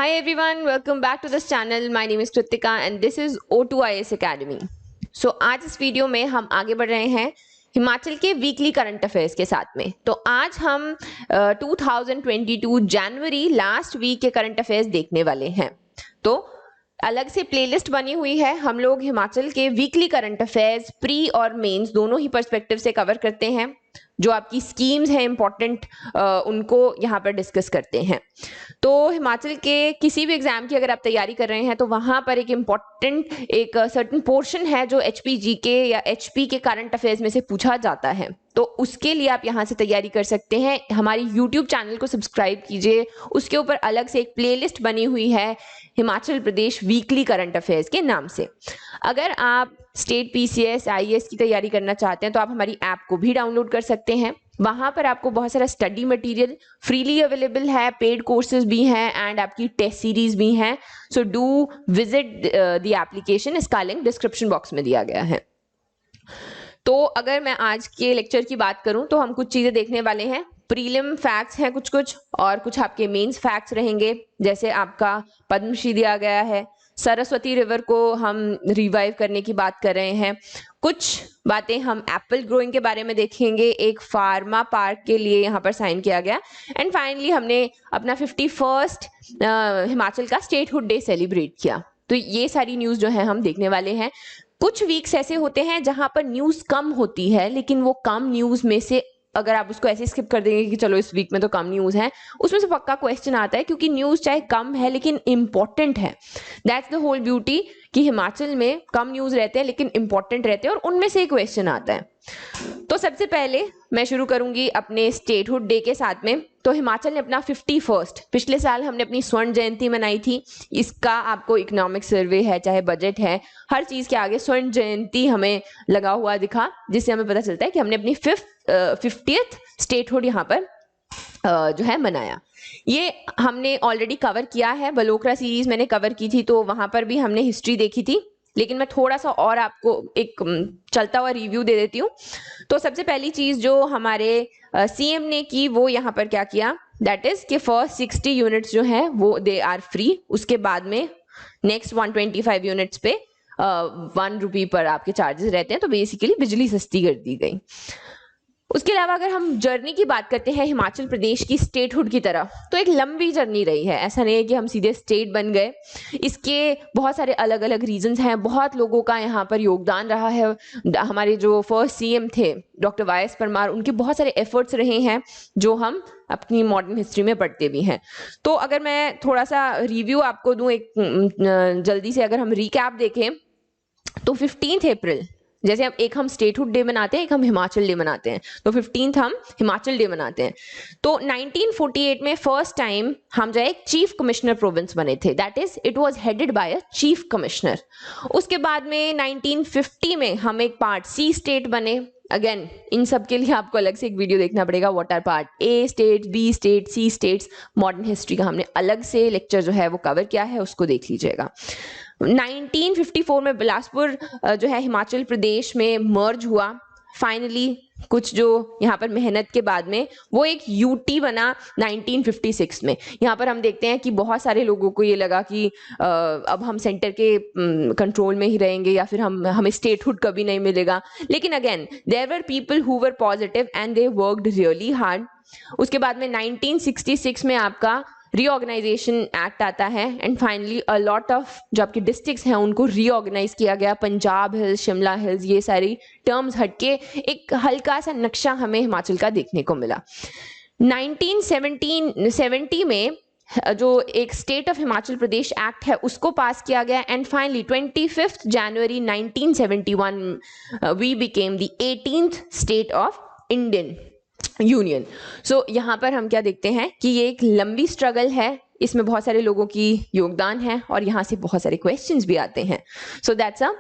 Hi everyone, welcome back to this channel. My name is Kritika and this is O2IS Academy. So आज इस video में हम आगे बढ़ रहे हैं हिमाचल के वीकली करंट अफेयर्स के साथ में। तो आज हम 2022 जनवरी लास्ट वीक के करंट अफेयर्स देखने वाले हैं। तो अलग से प्लेलिस्ट बनी हुई है, हम लोग हिमाचल के वीकली करंट अफेयर्स प्री और मेंस दोनों ही पर्सपेक्टिव से कवर करते हैं। जो आपकी स्कीम्स हैं इंपॉर्टेंट उनको यहाँ पर डिस्कस करते हैं। तो हिमाचल के किसी भी एग्जाम की अगर आप तैयारी कर रहे हैं तो वहां पर एक इम्पॉर्टेंट एक सर्टेन पोर्शन है जो एचपीजी के या एचपी के करंट अफेयर्स में से पूछा जाता है। तो उसके लिए आप यहाँ से तैयारी कर सकते हैं। हमारी यूट्यूब चैनल को सब्सक्राइब कीजिए, उसके ऊपर अलग से एक प्लेलिस्ट बनी हुई है Himachal Pradesh weekly current affairs के नाम से। अगर आप स्टेट पीसीएस आईएएस की तैयारी करना चाहते हैं तो आप हमारी ऐप को भी डाउनलोड कर सकते हैं। वहां पर आपको बहुत सारा स्टडी मटेरियल फ्रीली अवेलेबल है, पेड कोर्सेज भी हैं एंड आपकी टेस्ट सीरीज भी हैं। So do visit the application, इसका लिंक डिस्क्रिप्शन बॉक्स में दिया गया है। तो अगर मैं आज के लेक्चर की बात करूं तो हम कुछ चीजें देखने वाले हैं। प्रीलिम फैक्ट्स हैं कुछ और कुछ आपके मेंस फैक्ट्स रहेंगे। जैसे आपका पद्मश्री दिया गया है, सरस्वती रिवर को हम रिवाइव करने की बात कर रहे हैं। कुछ बातें हम एप्पल ग्रोइंग के बारे में देखेंगे, एक फार्मा पार्क के लिए यहाँ पर साइन किया गया। एंड फाइनली हमने अपना 51st हिमाचल का स्टेटहुड डे सेलिब्रेट किया। तो ये सारी न्यूज जो है हम देखने वाले हैं। कुछ वीक्स ऐसे होते हैं जहां पर न्यूज कम होती है, लेकिन वो कम न्यूज में से अगर आप उसको ऐसे स्किप कर देंगे कि चलो इस वीक में तो कम न्यूज है, उसमें से पक्का क्वेश्चन आता है, क्योंकि न्यूज चाहे कम है लेकिन इंपॉर्टेंट है। दैट्स द होल ब्यूटी कि हिमाचल में कम न्यूज रहते हैं लेकिन इंपॉर्टेंट रहते हैं और उनमें से एक क्वेश्चन आता है। तो सबसे पहले मैं शुरू करूंगी अपने स्टेटहुड डे के साथ में। तो हिमाचल ने अपना 51st, पिछले साल हमने अपनी स्वर्ण जयंती मनाई थी। इसका आपको इकोनॉमिक सर्वे है, चाहे बजट है, हर चीज के आगे स्वर्ण जयंती हमें लगा हुआ दिखा, जिससे हमें पता चलता है कि हमने अपनी 50th स्टेटहुड यहाँ पर जो है मनाया। ये हमने ऑलरेडी कवर किया है, बलोकरा सीरीज मैंने कवर की थी, तो वहां पर भी हमने हिस्ट्री देखी थी। लेकिन मैं थोड़ा सा और आपको एक चलता हुआ रिव्यू दे देती हूँ। तो सबसे पहली चीज जो हमारे सीएम ने की वो यहाँ पर क्या किया, दैट इज कि फर्स्ट 60 यूनिट्स जो है वो दे आर फ्री। उसके बाद में नेक्स्ट 125 यूनिट्स पे 1 रुपये पर आपके चार्जेस रहते हैं। तो बेसिकली बिजली सस्ती कर दी गई। उसके अलावा अगर हम जर्नी की बात करते हैं हिमाचल प्रदेश की स्टेटहुड की तरफ, तो एक लंबी जर्नी रही है। ऐसा नहीं है कि हम सीधे स्टेट बन गए, इसके बहुत सारे अलग अलग रीजंस हैं। बहुत लोगों का यहाँ पर योगदान रहा है। हमारे जो फर्स्ट सीएम थे डॉक्टर वाई.एस. परमार, उनके बहुत सारे एफर्ट्स रहे हैं जो हम अपनी मॉडर्न हिस्ट्री में पढ़ते भी हैं। तो अगर मैं थोड़ा सा रिव्यू आपको दूं एक जल्दी से, अगर हम रिकैप देखें तो 15 अप्रैल, जैसे हम स्टेटहुड डे मनाते हैं, एक हम हिमाचल डे मनाते हैं, तो 15 हम हिमाचल डे मनाते हैं। तो 1948 में फर्स्ट टाइम हम जो एक चीफ कमिश्नर प्रोविंस बने थे, that is it was headed by a chief commissioner. उसके बाद में 1950 में हम एक पार्ट सी स्टेट बने। अगेन इन सब के लिए आपको अलग से एक वीडियो देखना पड़ेगा, what are part A state, B state, C states. Modern history का हमने अलग से लेक्चर जो है वो कवर किया है, उसको देख लीजिएगा। 1954 में बिलासपुर जो है हिमाचल प्रदेश में मर्ज हुआ। फाइनली कुछ जो यहाँ पर मेहनत के बाद में वो एक यूटी बना 1956 में। यहाँ पर हम देखते हैं कि बहुत सारे लोगों को ये लगा कि अब हम सेंटर के कंट्रोल में ही रहेंगे या फिर हमें स्टेटहुड कभी नहीं मिलेगा। लेकिन again there were people who were positive and they worked really hard. उसके बाद में 1966 में आपका रीऑर्गेनाइजेशन एक्ट आता है and finally a lot of जो आपके डिस्ट्रिक्ट्स हैं उनको रीऑर्गेनाइज किया गया। पंजाब हिल्स, शिमला हिल्स, ये सारी टर्म्स हटके एक हल्का सा नक्शा हमें हिमाचल का देखने को मिला। 1970 में जो एक state of Himachal Pradesh act है उसको पास किया गया and finally 25 January 1971 we became the 18th state of Indian union. So यहाँ पर हम क्या देखते हैं कि ये एक लंबी स्ट्रगल है, इसमें बहुत सारे लोगों की योगदान है और यहाँ से बहुत सारे क्वेश्चंस भी आते हैं। So that's a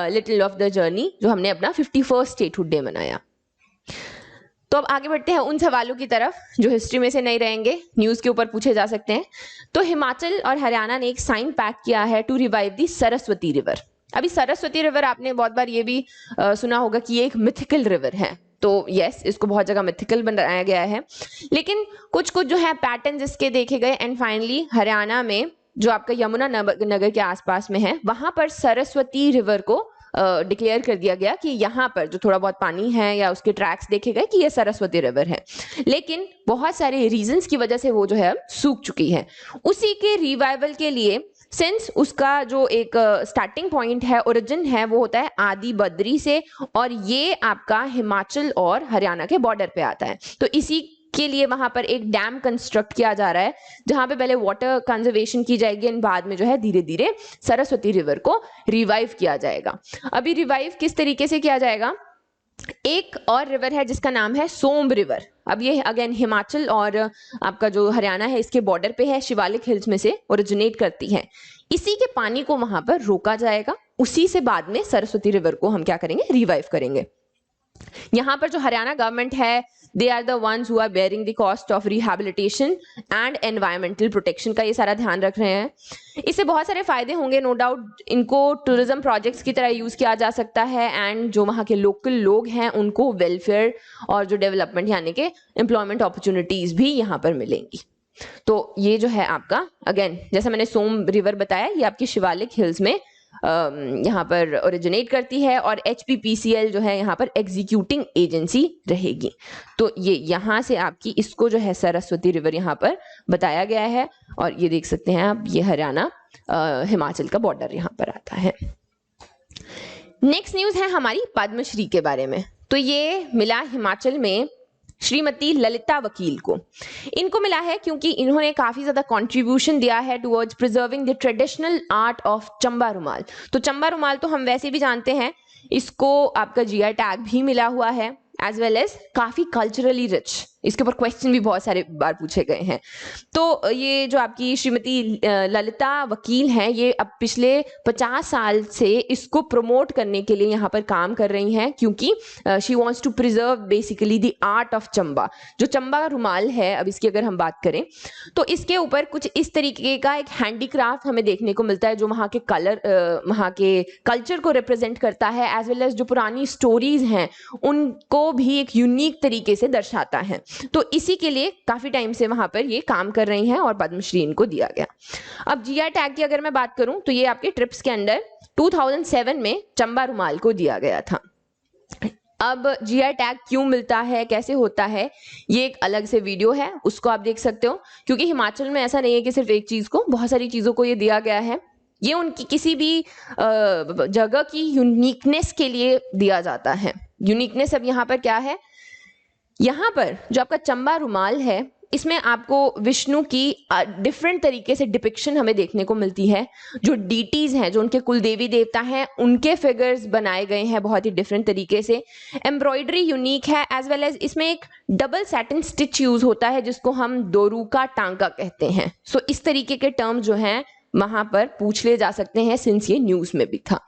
little of the journey जो हमने अपना 51st स्टेटहुड डे मनाया। तो अब आगे बढ़ते हैं उन सवालों की तरफ जो हिस्ट्री में से नहीं रहेंगे, न्यूज के ऊपर पूछे जा सकते हैं। तो हिमाचल और हरियाणा ने एक साइन पैक किया है to revive the Saraswati river. अभी सरस्वती रिवर आपने बहुत बार ये भी सुना होगा कि ये एक मिथिकल रिवर है। तो यस, इसको बहुत जगह मिथिकल बनाया गया है, लेकिन कुछ कुछ जो है पैटर्न्स इसके देखे गए एंड फाइनली हरियाणा में जो आपका यमुना नगर के आसपास में है वहां पर सरस्वती रिवर को डिक्लेयर कर दिया गया कि यहाँ पर जो थोड़ा बहुत पानी है या उसके ट्रैक्स देखे गए कि ये सरस्वती रिवर है, लेकिन बहुत सारे रीजंस की वजह से वो जो है सूख चुकी है। उसी के रिवाइवल के लिए सिंस उसका जो एक स्टार्टिंग पॉइंट है, ओरिजिन है, वो होता है आदि बद्री से और ये आपका हिमाचल और हरियाणा के बॉर्डर पे आता है, तो इसी के लिए वहां पर एक डैम कंस्ट्रक्ट किया जा रहा है जहां पे पहले वाटर कंजर्वेशन की जाएगी एंड बाद में जो है धीरे धीरे सरस्वती रिवर को रिवाइव किया जाएगा। अभी रिवाइव किस तरीके से किया जाएगा, एक और रिवर है जिसका नाम है सोम रिवर। अब ये अगेन हिमाचल और आपका जो हरियाणा है इसके बॉर्डर पे है, शिवालिक हिल्स में से ओरिजिनेट करती है। इसी के पानी को वहां पर रोका जाएगा, उसी से बाद में सरस्वती रिवर को हम क्या करेंगे, रिवाइव करेंगे। यहाँ पर जो हरियाणा गवर्नमेंट है they are the ones who are bearing the cost of rehabilitation and environmental protection का ये सारा ध्यान रख रहे हैं। इससे बहुत सारे फायदे होंगे नो डाउट, इनको टूरिज्म प्रोजेक्ट्स की तरह यूज किया जा सकता है एंड जो वहाँ के लोकल लोग हैं उनको वेलफेयर और जो डेवलपमेंट यानी कि एम्प्लॉयमेंट अपॉर्चुनिटीज भी यहाँ पर मिलेंगी। तो ये जो है आपका अगेन जैसा मैंने सोम रिवर बताया ये आपकी शिवालिक हिल्स में यहाँ पर ओरिजिनेट करती है और HPPCL जो है यहाँ पर एग्जीक्यूटिंग एजेंसी रहेगी। तो ये यहाँ से आपकी इसको जो है सरस्वती रिवर यहाँ पर बताया गया है और ये देख सकते हैं आप, ये हरियाणा हिमाचल का बॉर्डर यहाँ पर आता है। नेक्स्ट न्यूज है हमारी पद्मश्री के बारे में। तो ये मिला हिमाचल में श्रीमती ललिता वकील को। इनको मिला है क्योंकि इन्होंने काफी ज्यादा कंट्रीब्यूशन दिया है towards preserving the traditional art of Chamba रुमाल। तो चंबा रुमाल तो हम वैसे भी जानते हैं, इसको आपका GI टैग भी मिला हुआ है एज वेल एज काफी कल्चरली रिच। इसके ऊपर क्वेश्चन भी बहुत सारे बार पूछे गए हैं। तो ये जो आपकी श्रीमती ललिता वकील हैं ये अब पिछले 50 साल से इसको प्रमोट करने के लिए यहाँ पर काम कर रही हैं क्योंकि she wants to preserve basically the art of Chamba. जो चंबा रुमाल है, अब इसकी अगर हम बात करें तो इसके ऊपर कुछ इस तरीके का एक हैंडीक्राफ्ट हमें देखने को मिलता है जो वहाँ के वहाँ के कल्चर को रिप्रेजेंट करता है एज वेल एज जो पुरानी स्टोरीज हैं उनको भी एक यूनिक तरीके से दर्शाता है। तो इसी के लिए काफी टाइम से वहां पर ये काम कर रही हैं और पद्मश्री इनको दिया गया। अब GI टैग की अगर मैं बात करूं तो ये आपके ट्रिप्स के अंडर 2007 में चंबा रुमाल को दिया गया था। अब GI टैग क्यों मिलता है, कैसे होता है, ये एक अलग से वीडियो है, उसको आप देख सकते हो। क्योंकि हिमाचल में ऐसा नहीं है कि सिर्फ एक चीज को, बहुत सारी चीजों को ये दिया गया है। ये उनकी किसी भी जगह की यूनिकनेस के लिए दिया जाता है। यूनिकनेस अब यहाँ पर क्या है, यहाँ पर जो आपका चंबा रुमाल है इसमें आपको विष्णु की डिफरेंट तरीके से डिपिक्शन हमें देखने को मिलती है। जो डीटीज हैं, जो उनके कुल देवी देवता हैं, उनके फिगर्स बनाए गए हैं बहुत ही डिफरेंट तरीके से। एम्ब्रॉयडरी यूनिक है एज वेल एज इसमें एक डबल सैटिन स्टिच यूज होता है जिसको हम दोरूका टांका कहते हैं। सो इस तरीके के टर्म जो हैं वहां पर पूछ ले जा सकते हैं सिंस ये न्यूज में भी था।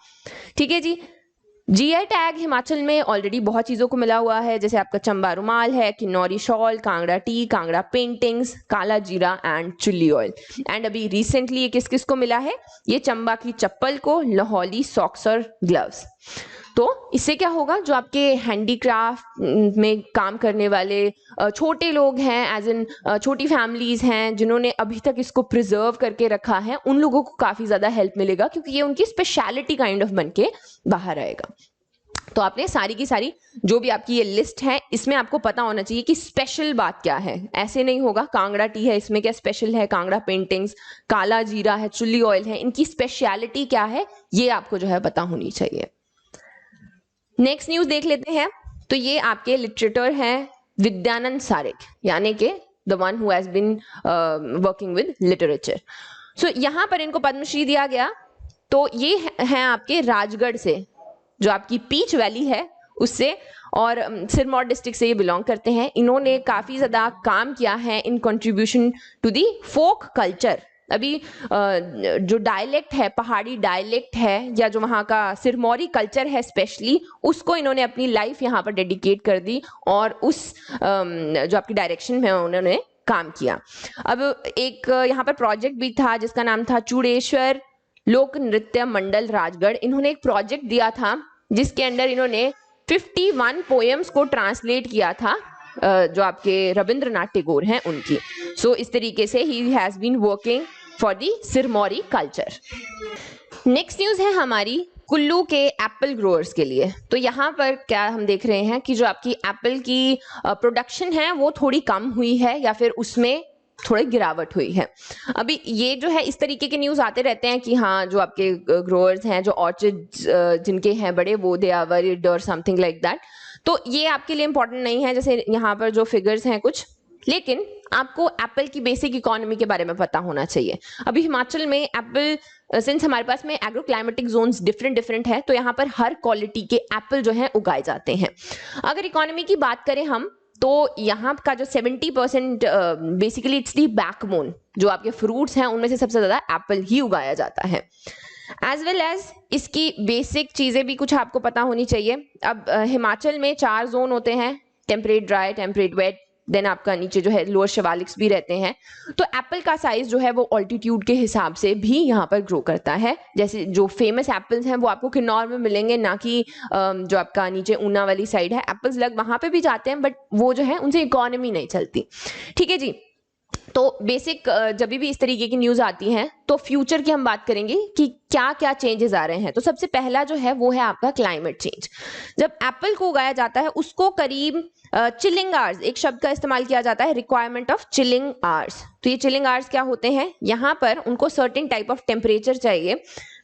ठीक है जी। GI टैग हिमाचल में ऑलरेडी बहुत चीजों को मिला हुआ है, जैसे आपका चंबा रुमाल है, Kinnauri shawl, Kangra T, Kangra paintings, काला जीरा एंड चिल्ली ऑयल। एंड अभी रिसेंटली ये किस किस को मिला है, ये चंबा की चप्पल को, लाहौली सॉक्स और ग्लव्स। तो इससे क्या होगा, जो आपके हैंडीक्राफ्ट में काम करने वाले छोटे लोग हैं, एज इन छोटी फैमिलीज हैं जिन्होंने अभी तक इसको प्रिजर्व करके रखा है, उन लोगों को काफी ज्यादा हेल्प मिलेगा क्योंकि ये उनकी स्पेशलिटी काइंड ऑफ बन के बाहर आएगा। तो आपने सारी की सारी जो भी आपकी ये लिस्ट है इसमें आपको पता होना चाहिए कि स्पेशल बात क्या है। ऐसे नहीं होगा कांगड़ा टी है, इसमें क्या स्पेशल है, कांगड़ा पेंटिंग्स, काला जीरा है, चिल्ली ऑयल है, इनकी स्पेशलिटी क्या है ये आपको जो है पता होनी चाहिए। नेक्स्ट न्यूज देख लेते हैं। तो ये आपके लिटरेटर हैं विद्यानंद सारिक, यानी कि the one who has been working with literature. So यहाँ पर इनको पद्मश्री दिया गया। तो ये हैं आपके राजगढ़ से, जो आपकी पीच वैली है उससे, और सिरमौर डिस्ट्रिक्ट से ये बिलोंग करते हैं। इन्होंने काफी ज्यादा काम किया है in contribution to the folk culture. अभी जो डायलेक्ट है, पहाड़ी डायलेक्ट है, या जो वहाँ का सिरमौरी कल्चर है स्पेशली, उसको इन्होंने अपनी लाइफ यहाँ पर डेडिकेट कर दी और उस जो आपकी डायरेक्शन में उन्होंने काम किया। अब एक यहाँ पर प्रोजेक्ट भी था जिसका नाम था चूड़ेश्वर लोक नृत्य मंडल राजगढ़। इन्होंने एक प्रोजेक्ट दिया था जिसके अंदर इन्होंने 51 पोएम्स को ट्रांसलेट किया था जो आपके रविंद्रनाथ टैगोर हैं उनकी। सो इस तरीके से ही has been working for the Sirmauri culture. Next news है हमारी कुल्लू के एप्पल ग्रोअर्स के लिए। तो यहाँ पर क्या हम देख रहे हैं कि जो आपकी एप्पल की प्रोडक्शन है वो थोड़ी कम हुई है या फिर उसमें थोड़ी गिरावट हुई है। अभी ये जो है इस तरीके के न्यूज आते रहते हैं कि हाँ जो आपके ग्रोअर्स हैं, जो ऑर्चिड्स जिनके हैं बड़े, वो दे आर वरीड और समथिंग लाइक दैट। तो ये आपके लिए इंपॉर्टेंट नहीं है, जैसे यहाँ पर जो फिगर्स हैं कुछ, लेकिन आपको एप्पल की बेसिक इकोनॉमी के बारे में पता होना चाहिए। अभी हिमाचल में एप्पल, सिंस हमारे पास में एग्रो क्लाइमेटिक जोन्स डिफरेंट है, तो यहाँ पर हर क्वालिटी के एप्पल जो है उगाए जाते हैं। अगर इकोनॉमी की बात करें हम, तो यहाँ का जो 70% बेसिकली इट्स दी बैकबोन, जो आपके फ्रूट्स हैं उनमें से सबसे ज्यादा एप्पल ही उगाया जाता है। एज वेल एज इसकी बेसिक चीजें भी कुछ आपको पता होनी चाहिए। अब हिमाचल में 4 जोन होते हैं, temperate dry, temperate wet, then आपका नीचे जो है लोअर शिवालिक्स भी रहते हैं। तो एप्पल का साइज जो है वो ऑल्टीट्यूड के हिसाब से भी यहाँ पर ग्रो करता है। जैसे जो फेमस एप्पल्स हैं वो आपको किन्नौर में मिलेंगे, ना कि जो आपका नीचे ऊना वाली साइड है। एप्पल्स लग वहां पे भी जाते हैं, बट वो जो है उनसे इकोनॉमी नहीं चलती। ठीक है जी। तो बेसिक जब भी इस तरीके की न्यूज आती हैं तो फ्यूचर की हम बात करेंगे कि क्या क्या चेंजेस आ रहे हैं। तो सबसे पहला जो है वो है आपका क्लाइमेट चेंज। जब एप्पल को उगाया जाता है उसको करीब चिलिंग आवर्स, एक शब्द का इस्तेमाल किया जाता है, रिक्वायरमेंट ऑफ चिलिंग आवर्स। तो ये चिलिंग आवर्स क्या होते हैं, यहाँ पर उनको सर्टेन टाइप ऑफ टेम्परेचर चाहिए,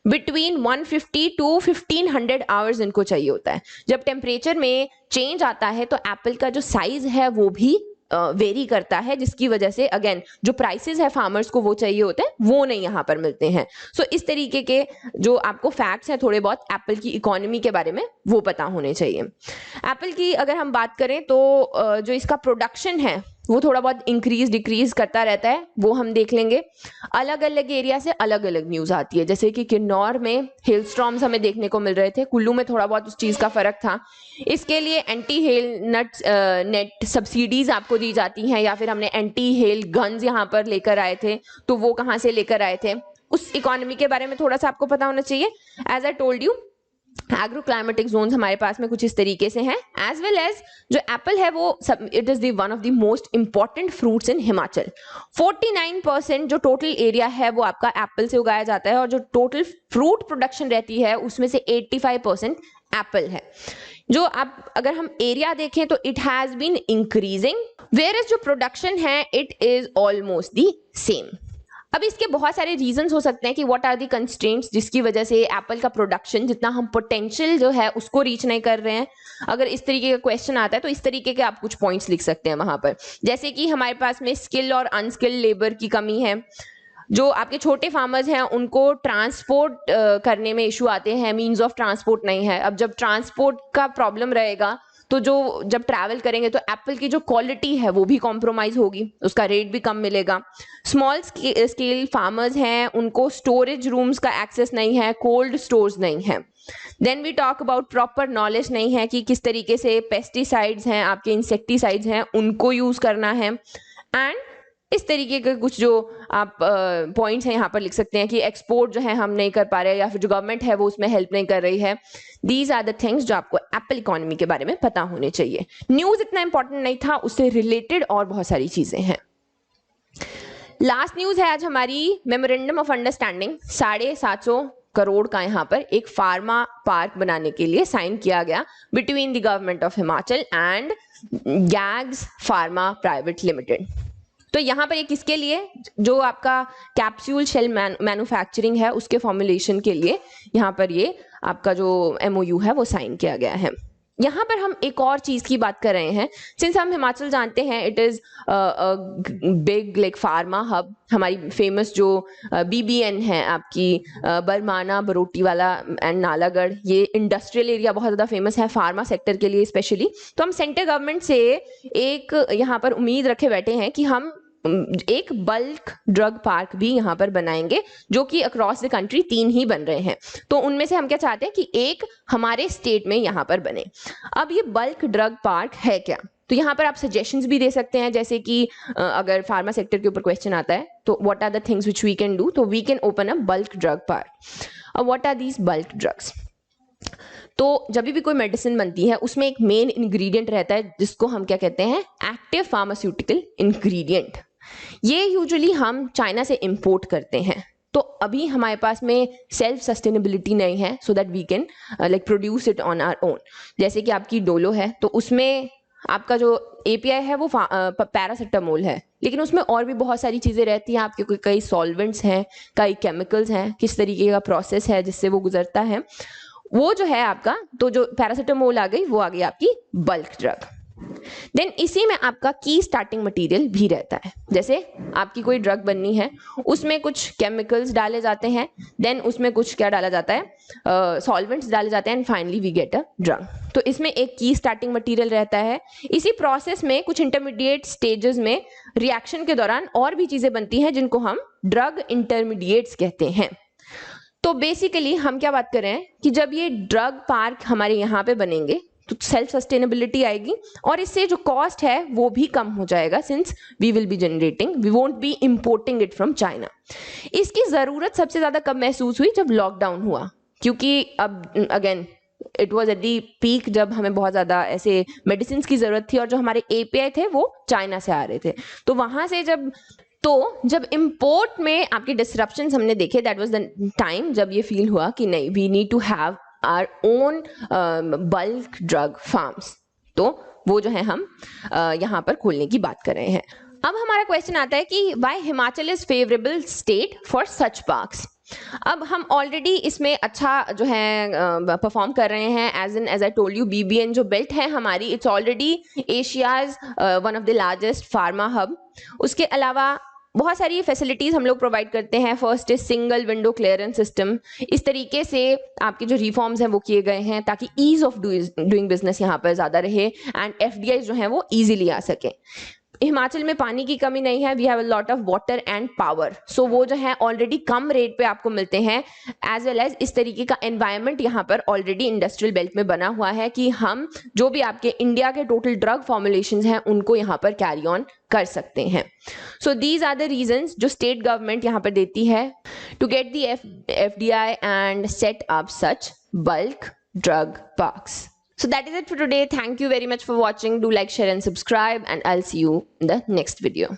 बिटवीन 150 टू 1500 आवर्स इनको चाहिए होता है। जब टेम्परेचर में चेंज आता है तो एप्पल का जो साइज है वो भी वेरी करता है, जिसकी वजह से अगेन जो प्राइसेस है फार्मर्स को वो चाहिए होते हैं वो नहीं यहाँ पर मिलते हैं। सो इस तरीके के जो आपको फैक्ट्स हैं थोड़े बहुत एप्पल की इकोनॉमी के बारे में वो पता होने चाहिए। एप्पल की अगर हम बात करें तो जो इसका प्रोडक्शन है वो थोड़ा बहुत इंक्रीज डिक्रीज करता रहता है, वो हम देख लेंगे। अलग अलग एरिया से अलग अलग न्यूज आती है, जैसे कि किन्नौर में हेलस्टॉर्म्स हमें देखने को मिल रहे थे, कुल्लू में थोड़ा बहुत उस चीज का फर्क था। इसके लिए एंटी हेल नेट सब्सिडीज आपको दी जाती हैं, या फिर हमने एंटी हेल गन्स यहाँ पर लेकर आए थे, तो वो कहाँ से लेकर आए थे, उस इकोनॉमी के बारे में थोड़ा सा आपको पता होना चाहिए। As I told you, agro climatic zones हमारे पास में कुछ इस तरीके से हैं। एज वेल एज जो एप्पल है वो it is the one of the most important fruits in Himachal. 49% जो टोटल एरिया है वो आपका एप्पल से उगाया जाता है, और जो टोटल फ्रूट प्रोडक्शन रहती है उसमें से 85% एप्पल है। जो आप अगर हम एरिया देखें तो it has been increasing, whereas जो प्रोडक्शन है it is almost the same. अब इसके बहुत सारे रीजंस हो सकते हैं कि व्हाट आर दी कंस्ट्रेंट्स जिसकी वजह से एप्पल का प्रोडक्शन जितना हम पोटेंशियल जो है उसको रीच नहीं कर रहे हैं। अगर इस तरीके का क्वेश्चन आता है तो इस तरीके के आप कुछ पॉइंट्स लिख सकते हैं वहां पर, जैसे कि हमारे पास में स्किल और अनस्किल्ड लेबर की कमी है। जो आपके छोटे फार्मर्स हैं उनको ट्रांसपोर्ट करने में इशू आते हैं, मीन्स ऑफ ट्रांसपोर्ट नहीं है। अब जब ट्रांसपोर्ट का प्रॉब्लम रहेगा तो जो जब ट्रैवल करेंगे तो एप्पल की जो क्वालिटी है वो भी कॉम्प्रोमाइज होगी, उसका रेट भी कम मिलेगा। स्मॉल स्केल फार्मर्स हैं उनको स्टोरेज रूम्स का एक्सेस नहीं है, कोल्ड स्टोर्स नहीं है। Then we talk about proper knowledge नहीं है कि किस तरीके से पेस्टिसाइड्स हैं, आपके इंसेक्टिसाइड्स हैं, उनको यूज करना है। एंड इस तरीके के कुछ जो आप पॉइंट्स हैं यहाँ पर लिख सकते हैं कि एक्सपोर्ट जो है हम नहीं कर पा रहे, या फिर जो गवर्नमेंट है वो उसमें हेल्प नहीं कर रही है। दीज आर द थिंग्स जो आपको एप्पल इकोनॉमी के बारे में पता होने चाहिए। न्यूज इतना इंपॉर्टेंट नहीं था, उससे रिलेटेड और बहुत सारी चीजें हैं। लास्ट न्यूज है आज हमारी, मेमोरेंडम ऑफ अंडरस्टैंडिंग 750 करोड़ का यहाँ पर एक फार्मा पार्क बनाने के लिए साइन किया गया between the government of Himachal and gags pharma private limited. तो यहाँ पर ये किसके लिए, जो आपका कैप्सूल शेल मैन्युफैक्चरिंग है उसके फॉर्मुलेशन के लिए यहाँ पर ये आपका जो MOU है वो साइन किया गया है। यहाँ पर हम एक और चीज की बात कर रहे हैं, सिंस हम हिमाचल जानते हैं it is big like pharma hub. हमारी फेमस जो BBN है आपकी बरमाना, बरोटी वाला एंड नालागढ़, ये इंडस्ट्रियल एरिया बहुत ज्यादा फेमस है फार्मा सेक्टर के लिए स्पेशली। तो हम सेंट्रल गवर्नमेंट से एक यहाँ पर उम्मीद रखे बैठे हैं कि हम एक बल्क ड्रग पार्क भी यहाँ पर बनाएंगे, जो कि अक्रॉस द कंट्री 3 ही बन रहे हैं। तो उनमें से हम क्या चाहते हैं कि एक हमारे स्टेट में यहाँ पर बने। अब ये बल्क ड्रग पार्क है क्या, तो यहाँ पर आप सजेशंस भी दे सकते हैं, जैसे कि अगर फार्मा सेक्टर के ऊपर क्वेश्चन आता है तो what are the things which we can do, तो we can open a bulk drug park. What are these bulk drugs? तो जब भी कोई मेडिसिन बनती है उसमें एक मेन इंग्रेडिएंट रहता है जिसको हम क्या कहते हैं, एक्टिव फार्मास्यूटिकल इंग्रेडिएंट। ये यूजुअली हम चाइना से इंपोर्ट करते हैं। तो अभी हमारे पास में सेल्फ सस्टेनेबिलिटी नहीं है, so that we can like produce it on our own. जैसे कि आपकी डोलो है तो उसमें आपका जो एपीआई है वो पैरासिटामोल है, लेकिन उसमें और भी बहुत सारी चीज़ें रहती हैं आपके, कई सॉल्वेंट्स हैं, कई केमिकल्स हैं, किस तरीके का प्रोसेस है जिससे वो गुजरता है, वो जो है आपका, तो जो पैरासिटामोल आ गई वो आ गई आपकी बल्क ड्रग। देन इसी में आपका की स्टार्टिंग मटेरियल भी रहता है। जैसे आपकी कोई ड्रग बननी है, उसमें कुछ केमिकल्स डाले जाते हैं, देन उसमें कुछ क्या डाला जाता है, सॉल्वेंट्स डाले जाते हैं, and finally we get a drug. तो इसमें एक की स्टार्टिंग मटेरियल रहता है। इसी प्रोसेस में कुछ इंटरमीडिएट स्टेजेस में रिएक्शन के दौरान और भी चीजें बनती हैं जिनको हम ड्रग इंटरमीडिएट्स कहते हैं। तो बेसिकली हम क्या बात कर रहे हैं कि जब ये ड्रग पार्क हमारे यहाँ पे बनेंगे तो सेल्फ सस्टेनेबिलिटी आएगी, और इससे जो कॉस्ट है वो भी कम हो जाएगा, since we will be generating, we won't be importing it from China. इसकी ज़रूरत सबसे ज़्यादा कब महसूस हुई, जब लॉकडाउन हुआ, क्योंकि अब again it was at the peak जब हमें बहुत ज़्यादा ऐसे मेडिसिन की ज़रूरत थी, और जो हमारे एपीआई थे वो चाइना से आ रहे थे। तो वहाँ से जब इंपोर्ट में आपके डिसरप्शन हमने देखे, दैट वाज द टाइम जब ये फील हुआ कि नहीं, we need to have our own bulk drug farms. तो वो जो है हम यहाँ पर खोलने की बात कर रहे हैं। अब हमारा क्वेश्चन आता है कि why Himachal is favourable state for such parks. अब हम ऑलरेडी इसमें अच्छा जो है परफॉर्म कर रहे हैं, as I told you, BBN जो बेल्ट है हमारी, it's already Asia's one of the largest pharma hub. उसके अलावा बहुत सारी फैसिलिटीज़ हम लोग प्रोवाइड करते हैं। First is single window clearance system. इस तरीके से आपके जो रिफॉर्म्स हैं वो किए गए हैं ताकि ईज ऑफ डूइंग बिजनेस यहाँ पर ज़्यादा रहे, एंड एफडीआई जो है वो ईजिली आ सके। हिमाचल में पानी की कमी नहीं है, we have a lot of water and power, so वो जो है ऑलरेडी कम रेट पे आपको मिलते हैं, एज वेल एज इस तरीके का एनवायरनमेंट यहाँ पर ऑलरेडी इंडस्ट्रियल बेल्ट में बना हुआ है कि हम जो भी आपके इंडिया के टोटल ड्रग फॉर्मुलेशंस हैं उनको यहाँ पर कैरी ऑन कर सकते हैं। So these are the reasons जो स्टेट गवर्नमेंट यहाँ पर देती है to get the FDI and set up such bulk drug parks. So that is it for today. Thank you very much for watching. Do like, share and subscribe, and I'll see you in the next video.